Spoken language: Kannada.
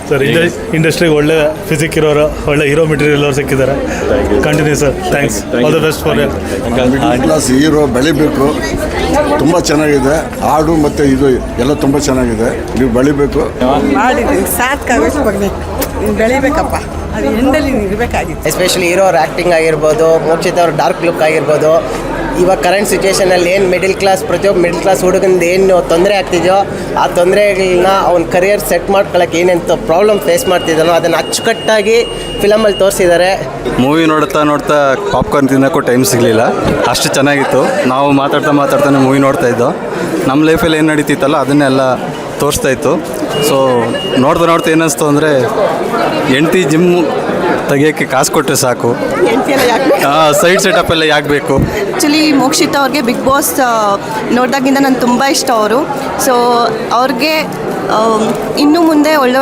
ಸರ್ ಇಂಡಸ್ಟ್ರಿಗೆ ಒಳ್ಳೆ ಫಿಸಿಕ್ ಇರೋರು, ಒಳ್ಳೆ ಹೀರೋ ಮೆಟೀರಿಯಲ್ ಅವ್ರು ಸಿಕ್ಕಿದ್ದಾರೆ. Continue sir, thanks, all the best for middle class hero ಬೆಳಿಬೇಕು. ತುಂಬ ಚೆನ್ನಾಗಿದೆ ಹಾಡು ಮತ್ತು ಇದು ಎಲ್ಲ ತುಂಬ ಚೆನ್ನಾಗಿದೆ. ನೀವು ಬೆಳಿಬೇಕು. ಮಾಡಿದ್ದೀನಿ ಸಾಕಾಗೋಷ್ಟು ಬಗ್ಗೆ ನೀನು ಬೆಳಿಬೇಕಪ್ಪ, ಅದು ಎಂಡಲ್ಲಿ ನೀನು ಇರಬೇಕಾಗಿತ್ತು. ಎಸ್ಪೆಷಲಿ ಹೀರೋ ಅವ್ರ ಆ್ಯಕ್ಟಿಂಗ್ ಆಗಿರ್ಬೋದು, ಮೋಕ್ಷಿತ್ ಅವ್ರ ಡಾರ್ಕ್ ಲುಕ್ ಆಗಿರ್ಬೋದು, ಇವಾಗ ಕರೆಂಟ್ ಸಿಚುವೇಷನಲ್ಲಿ ಏನು ಮಿಡಿಲ್ ಕ್ಲಾಸ್ ಪ್ರತಿಯೊಬ್ಬ ಮಿಡಿಲ್ ಕ್ಲಾಸ್ ಹುಡುಗಂದು ಏನು ತೊಂದರೆ ಆಗ್ತಿದೆಯೋ ಆ ತೊಂದರೆಗಳನ್ನ ಅವ್ನ ಕರಿಯರ್ ಸೆಟ್ ಮಾಡ್ಕೊಳ್ಳೋಕೆ ಏನೆಂತ ಪ್ರಾಬ್ಲಮ್ ಫೇಸ್ ಮಾಡ್ತಿದ್ದಾನೋ ಅದನ್ನು ಅಚ್ಚುಕಟ್ಟಾಗಿ ಫಿಲಮಲ್ಲಿ ತೋರಿಸಿದ್ದಾರೆ. ಮೂವಿ ನೋಡ್ತಾ ಪಾಪ್ಕಾರ್ನ್ ತಿನ್ನೋಕ್ಕೂ ಟೈಮ್ ಸಿಗಲಿಲ್ಲ, ಅಷ್ಟು ಚೆನ್ನಾಗಿತ್ತು. ನಾವು ಮಾತಾಡ್ತಾನೆ ಮೂವಿ ನೋಡ್ತಾ ಇದ್ದೋ. ನಮ್ಮ ಲೈಫಲ್ಲಿ ಏನು ನಡೀತಿತ್ತಲ್ಲ ಅದನ್ನೆಲ್ಲ ತೋರಿಸ್ತಾ ಇತ್ತು. ಸೊ ನೋಡ್ತಾ ಏನಿಸ್ತು ಅಂದರೆ ಹೆಂಡ್ತಿ ಜಿಮ್ ತೆಗಿಯೋಕ್ಕೆ ಕಾಸು ಕೊಟ್ಟರೆ ಸಾಕು, ಸೈಡ್ ಸೆಟಪ್ ಎಲ್ಲ ಯಾಕೆ ಬೇಕು. ಆ್ಯಕ್ಚುಲಿ ಮೋಕ್ಷಿತ್ ಅವ್ರಿಗೆ ಬಿಗ್ ಬಾಸ್ ನೋಡಿದಾಗಿಂದ ನನಗೆ ತುಂಬ ಇಷ್ಟ ಅವರು. ಸೊ ಅವ್ರಿಗೆ ಇನ್ನು ಮುಂದೆ ಒಳ್ಳೆ